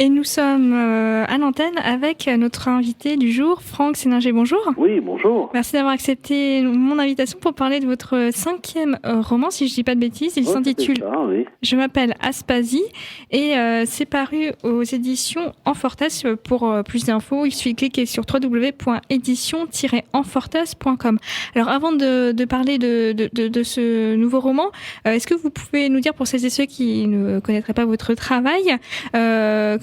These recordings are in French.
Et nous sommes à l'antenne avec notre invité du jour, Franck Séninger. Bonjour. Oui, bonjour. Merci d'avoir accepté mon invitation pour parler de votre cinquième roman, si je ne dis pas de bêtises. Il s'intitule Ça, oui. Je m'appelle Aspasie et c'est paru aux éditions Enfortas. Pour plus d'infos, il suffit de cliquer sur www.édition-enfortas.com. Alors avant de parler de ce nouveau roman, est-ce que vous pouvez nous dire, pour celles et ceux qui ne connaîtraient pas votre travail,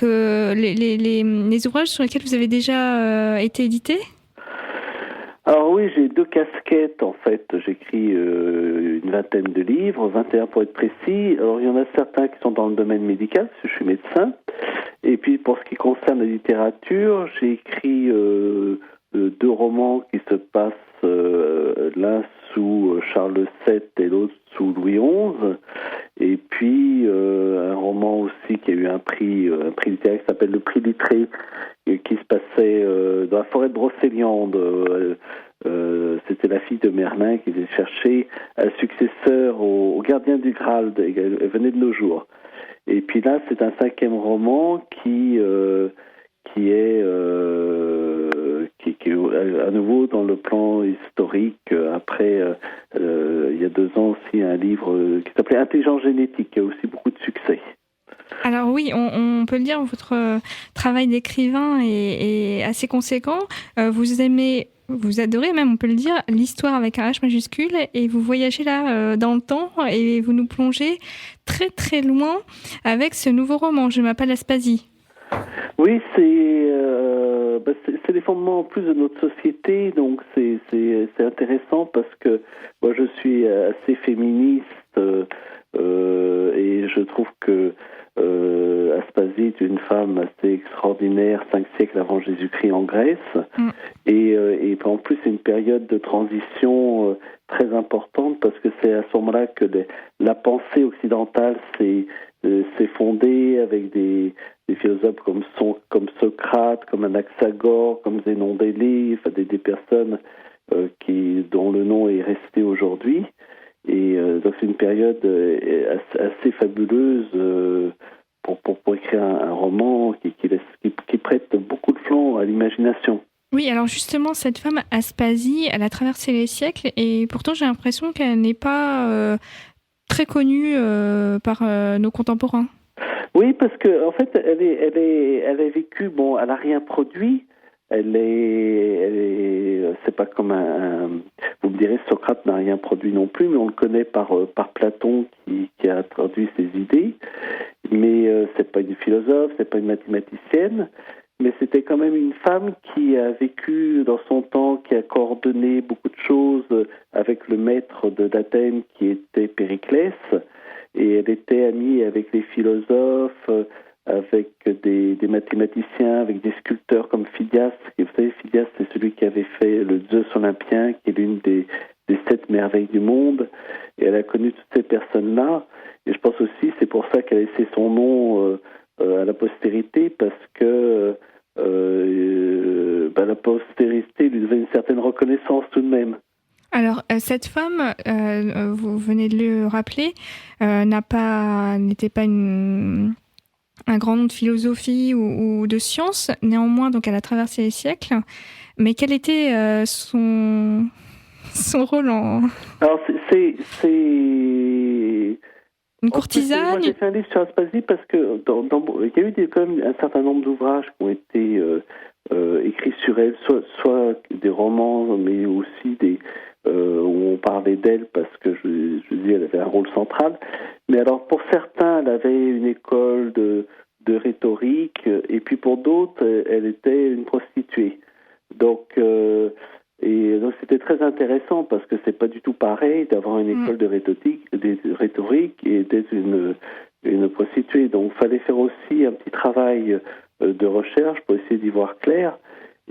que les ouvrages sur lesquels vous avez déjà été édité? Alors oui, j'ai 2 casquettes en fait. J'écris une vingtaine de livres, 21 pour être précis. Alors il y en a certains qui sont dans le domaine médical, parce que je suis médecin. Et puis pour ce qui concerne la littérature, j'ai écrit 2 romans qui se passent l'un sous Charles VII et l'autre sous Louis XI. Et puis un roman aussi qui a eu un prix littéraire qui s'appelle le Prix Littré, qui se passait dans la forêt de Brocéliande. C'était la fille de Merlin qui venait chercher un successeur au gardien du Graal. Elle venait de nos jours. Et puis là, c'est un 5e roman qui est à nouveau dans le plan historique. Après, il y a 2 ans aussi, un livre qui s'appelait Intelligence génétique, qui a aussi beaucoup de succès. Alors oui, on peut le dire, votre travail d'écrivain est assez conséquent. Vous aimez, vous adorez même, on peut le dire, l'histoire avec un H majuscule, et vous voyagez là dans le temps et vous nous plongez très très loin avec ce nouveau roman, Je m'appelle Aspasie. Oui, c'est les fondements en plus de notre société, donc c'est intéressant parce que moi je suis assez féministe et je trouve que Aspasie est une femme assez extraordinaire, 5 siècles avant Jésus-Christ en Grèce, et en plus c'est une période de transition très importante parce que c'est à ce moment-là que la pensée occidentale s'est fondée avec des philosophes comme Socrate, comme Anaxagore, comme Zénon d'Élée, enfin des personnes dont le nom est resté aujourd'hui. Et donc c'est une période assez fabuleuse pour écrire un roman qui prête beaucoup de flanc à l'imagination. Oui, alors justement, cette femme Aspasie, elle a traversé les siècles et pourtant j'ai l'impression qu'elle n'est pas très connue par nos contemporains. Oui, parce que en fait, elle a vécu. Bon, elle a rien produit. C'est pas comme vous me direz, Socrate n'a rien produit non plus, mais on le connaît par Platon qui a traduit ses idées. Mais c'est pas une philosophe, c'est pas une mathématicienne, mais c'était quand même une femme qui a vécu dans son temps, qui a coordonné beaucoup de choses avec le maître d'Athènes qui était Périclès. Et elle était amie avec des philosophes, avec des mathématiciens, avec des sculpteurs comme Phidias. Et vous savez, Phidias, c'est celui qui avait fait le Zeus olympien, qui est l'une des 7 merveilles du monde. Et elle a connu toutes ces personnes-là. Et je pense aussi, c'est pour ça qu'elle a laissé son nom à la postérité, parce que la postérité lui devait une certaine reconnaissance tout de même. Alors, cette femme, vous venez de le rappeler, n'était pas un grand nom de philosophie ou de science. Néanmoins, donc, elle a traversé les siècles. Mais quel était son rôle en... Alors, c'est une courtisane? Moi, j'ai fait un livre sur Aspasie parce que il y a eu quand même un certain nombre d'ouvrages qui ont été écrits sur elle, soit des romans, mais aussi où on parlait d'elle parce que je dis elle avait un rôle central. Mais alors pour certains, elle avait une école de rhétorique, et puis pour d'autres, elle était une prostituée. Donc c'était très intéressant parce que c'est pas du tout pareil d'avoir une école de rhétorique et d'être une prostituée. Donc il fallait faire aussi un petit travail de recherche pour essayer d'y voir clair.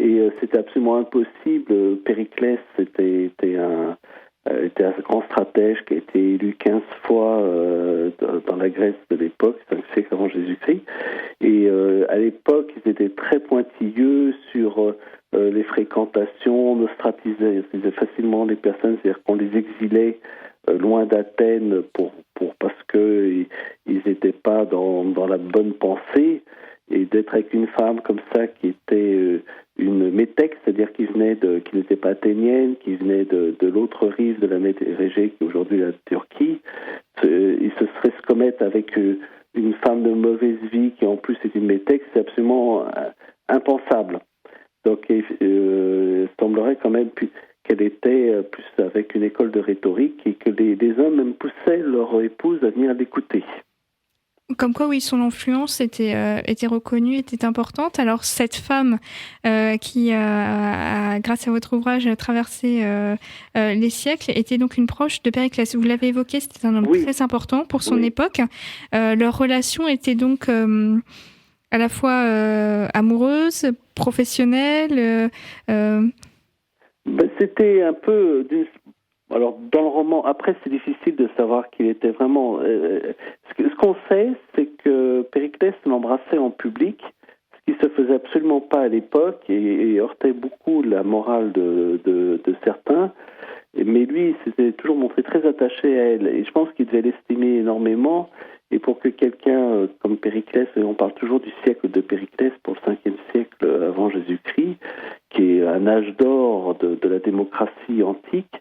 Et c'était absolument impossible. Périclès était un grand stratège qui a été élu 15 fois dans la Grèce de l'époque, 5 siècles avant Jésus-Christ. Et à l'époque, ils étaient très pointilleux sur les fréquentations, on ostratisait facilement les personnes, c'est-à-dire qu'on les exilait loin d'Athènes parce que ils n'étaient pas dans la bonne pensée. et d'être avec une femme comme ça qui était une métèque, c'est-à-dire qui n'était pas athénienne, qui venait de l'autre rive de la Méditerranée, qui est aujourd'hui la Turquie. Il se serait se commettre avec une femme de mauvaise vie qui en plus est une métèque, c'est absolument impensable. Donc il semblerait quand même qu'elle était plus avec une école de rhétorique et que les hommes même poussaient leur épouse à venir l'écouter. Comme quoi, oui, son influence était reconnue, était importante. Alors, cette femme qui a, grâce à votre ouvrage, traversé les siècles, était donc une proche de Périclès. Vous l'avez évoqué, c'était un homme très important pour son époque. Leur relation était donc à la fois amoureuse, professionnelle. C'était un peu... Alors, dans le roman, après, c'est difficile de savoir qu'il était vraiment... ce qu'on sait, c'est que Périclès l'embrassait en public, ce qui se faisait absolument pas à l'époque et heurtait beaucoup la morale de certains. Mais lui, il s'était toujours montré très attaché à elle. Et je pense qu'il devait l'estimer énormément. Et pour que quelqu'un comme Périclès, et on parle toujours du siècle de Périclès pour le 5e siècle avant Jésus-Christ, qui est un âge d'or de la démocratie antique,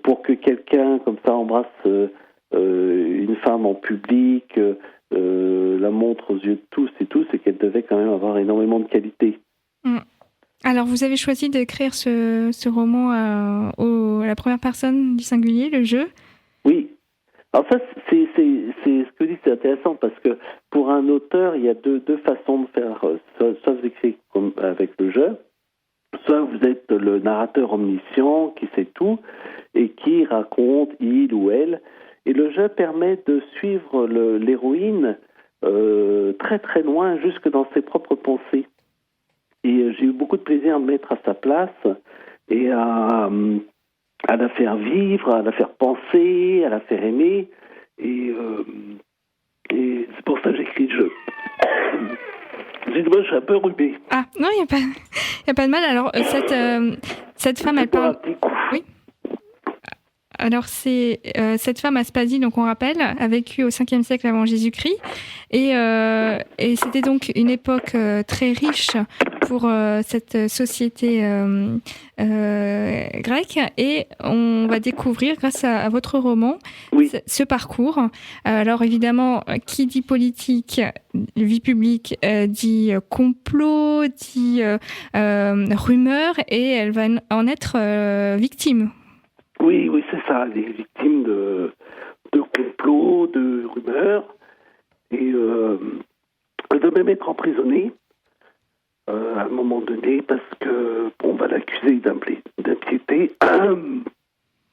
pour que quelqu'un comme ça embrasse une femme en public, la montre aux yeux de tous et tout, c'est qu'elle devait quand même avoir énormément de qualité. Alors, vous avez choisi d'écrire ce roman à la première personne du singulier, le jeu. Oui. Alors ça, c'est ce que je dis, c'est intéressant parce que pour un auteur, il y a deux façons de faire. Soit vous écrivez comme avec le jeu, soit vous êtes le narrateur omniscient qui sait tout et qui raconte il ou elle. Et le jeu permet de suivre l'héroïne très très loin, jusque dans ses propres pensées. Et j'ai eu beaucoup de plaisir à me mettre à sa place et à la faire vivre, à la faire penser, à la faire aimer. Et c'est pour ça que j'écris le jeu. Dites-moi, je suis un peu rubé. Ah, non, il n'y a pas de mal. Alors, cette femme, elle parle... Oui. Alors, c'est cette femme, Aspasie, donc on rappelle, a vécu au 5e siècle avant Jésus-Christ. Et c'était donc une époque très riche pour cette société grecque. Et on va découvrir, grâce à votre roman, ce parcours. Alors, évidemment, qui dit politique, vie publique, dit complot, dit rumeur, et elle va en être victime. Oui, c'est ça. Elle est victime de complots, de rumeurs, et elle doit même être emprisonnée à un moment donné parce que on va l'accuser d'impiété.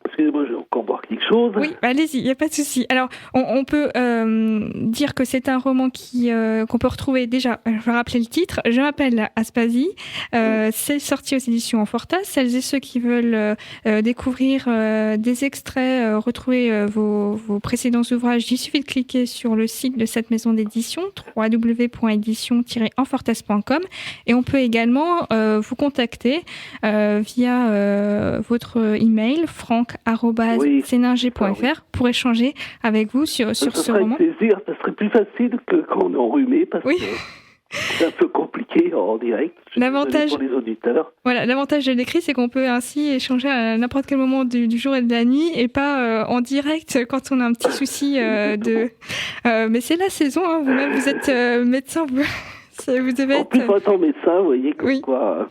Excusez-moi, je vais encore boire quelque chose. Oui, allez-y, il n'y a pas de souci. Alors, on peut dire que c'est un roman qu'on peut retrouver déjà, je vais rappeler le titre, Je m'appelle Aspasie. C'est sorti aux éditions Enfortas. Celles et ceux qui veulent découvrir des extraits, retrouver vos précédents ouvrages, il suffit de cliquer sur le site de cette maison d'édition, www.édition-enfortas.com. Et on peut également vous contacter via votre email, franck@seninger.fr, pour échanger avec vous sur ce roman. Avec plaisir, ça serait plus facile que quand on est enrhumé, parce que c'est un peu compliqué en direct. L'avantage pour les auditeurs. Voilà, l'avantage de l'écrit, c'est qu'on peut ainsi échanger à n'importe quel moment du jour et de la nuit, et pas en direct quand on a un petit souci mais c'est la saison, hein, vous-même, vous êtes médecin, vous devez être... En plus, en médecin, vous voyez, quoi...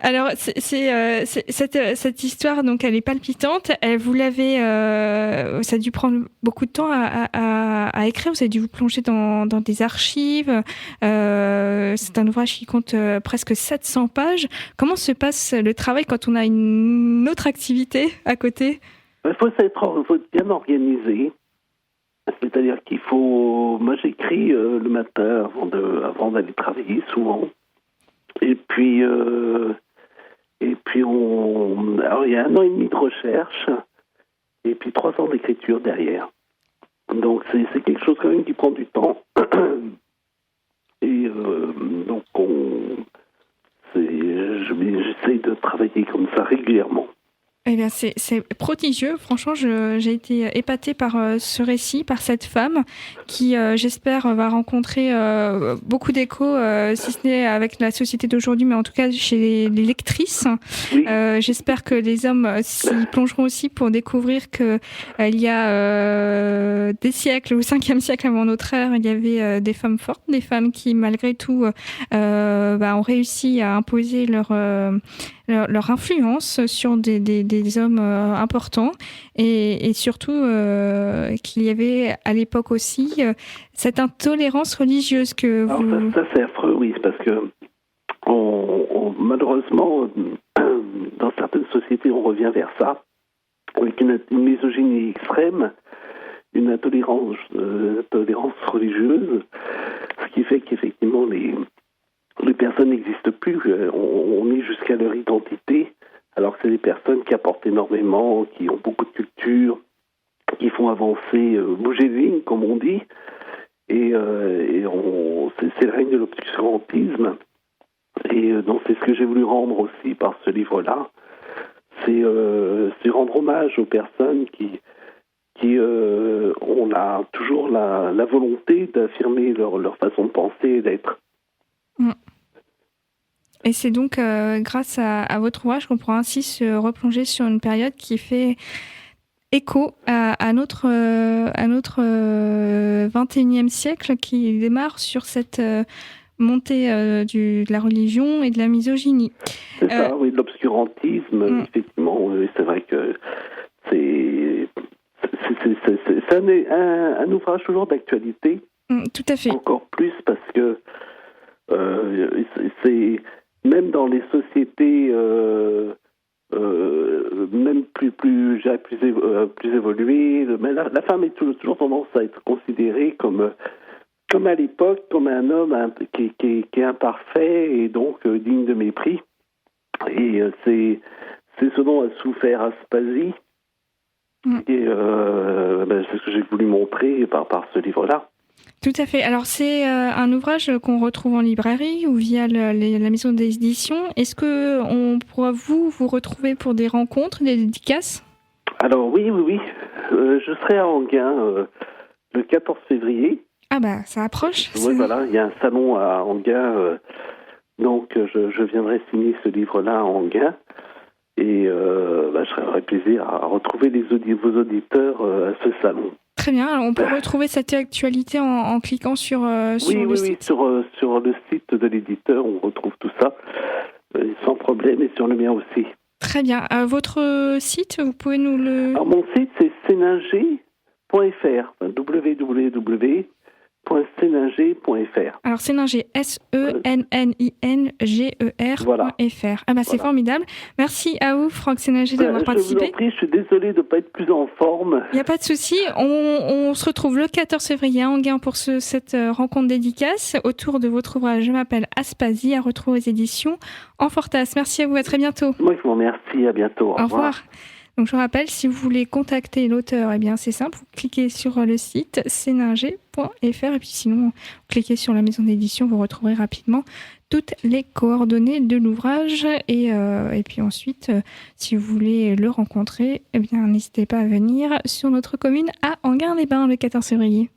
Alors, cette histoire, donc, elle est palpitante. Vous l'avez, ça a dû prendre beaucoup de temps à écrire. Vous avez dû vous plonger dans des archives. C'est un ouvrage qui compte presque 700 pages. Comment se passe le travail quand on a une autre activité à côté? Il faut être bien organisé. C'est-à-dire qu'il faut... Moi, j'écris le matin avant d'aller travailler, souvent. Et puis... Alors, il y a 1 an et demi de recherche et puis 3 ans d'écriture derrière. Donc, c'est quelque chose quand même qui prend du temps. Et donc, j'essaye de travailler comme ça régulièrement. Eh bien, c'est prodigieux. Franchement, j'ai été épatée par ce récit, par cette femme qui, j'espère, va rencontrer beaucoup d'écho, si ce n'est avec la société d'aujourd'hui, mais en tout cas chez les lectrices. Oui, J'espère que les hommes s'y plongeront aussi pour découvrir que il y a des siècles, au 5e siècle avant notre ère, il y avait des femmes fortes, des femmes qui, malgré tout, ont réussi à imposer leur influence sur des hommes importants et surtout qu'il y avait à l'époque aussi cette intolérance religieuse que alors vous... ça c'est affreux, oui, parce que malheureusement, dans certaines sociétés, on revient vers ça, avec une misogynie extrême, une intolérance religieuse, ce qui fait qu'effectivement les personnes n'existent plus, on nie jusqu'à leur identité, alors que c'est des personnes qui apportent énormément, qui ont beaucoup de culture, qui font avancer, bouger les lignes, comme on dit, et c'est le règne de l'obscurantisme. Et donc c'est ce que j'ai voulu rendre aussi par ce livre-là, c'est rendre hommage aux personnes qui ont toujours la volonté d'affirmer leur façon de penser et d'être. Mm. Et c'est donc grâce à votre ouvrage qu'on pourra ainsi se replonger sur une période qui fait écho à notre 21e siècle qui démarre sur cette montée de la religion et de la misogynie. C'est ça, oui, de l'obscurantisme, effectivement, oui, c'est vrai que c'est un ouvrage toujours d'actualité. Tout à fait. Encore plus parce que c'est même dans les sociétés même plus évoluées, mais la femme est toujours tendance à être considérée comme à l'époque, comme un homme qui est imparfait et donc digne de mépris. Et c'est ce dont a souffert Aspasie. Et c'est ce que j'ai voulu montrer par ce livre-là. Tout à fait. Alors, c'est un ouvrage qu'on retrouve en librairie ou via la maison d'édition. Est-ce qu'on pourra vous retrouver pour des rencontres, des dédicaces ? Alors, oui. Je serai à Enghien le 14 février. Ah bah, ça approche. Oui, voilà, il y a un salon à Enghien. Donc, je viendrai signer ce livre-là à Enghien. Et j'aurai plaisir à retrouver vos auditeurs à ce salon. Très bien. Alors, on peut retrouver cette actualité en cliquant sur le site. Oui, sur le site de l'éditeur, on retrouve tout ça sans problème, et sur le mien aussi. Très bien. Votre site, vous pouvez nous le... Alors, mon site, c'est seninger.fr, www.seninger.fr. Alors, Seninger, SENNINGER.fr. Voilà. Ah bah, c'est formidable. Merci à vous, Franck Seninger, d'avoir participé. Je vous en prie, je suis désolé de ne pas être plus en forme. Il n'y a pas de souci. On se retrouve le 14 février à Enghien pour cette rencontre dédicace autour de votre ouvrage « Je m'appelle Aspasie » à retrouver aux éditions Enfortas. Merci à vous, à très bientôt. Moi, je vous remercie, à bientôt. Au revoir. Donc, je vous rappelle, si vous voulez contacter l'auteur, eh bien, c'est simple. Vous cliquez sur le site seninger.fr et puis sinon, vous cliquez sur la maison d'édition, vous retrouverez rapidement toutes les coordonnées de l'ouvrage. Et puis ensuite, si vous voulez le rencontrer, eh bien, n'hésitez pas à venir sur notre commune à Enghien-les-Bains le 14 février.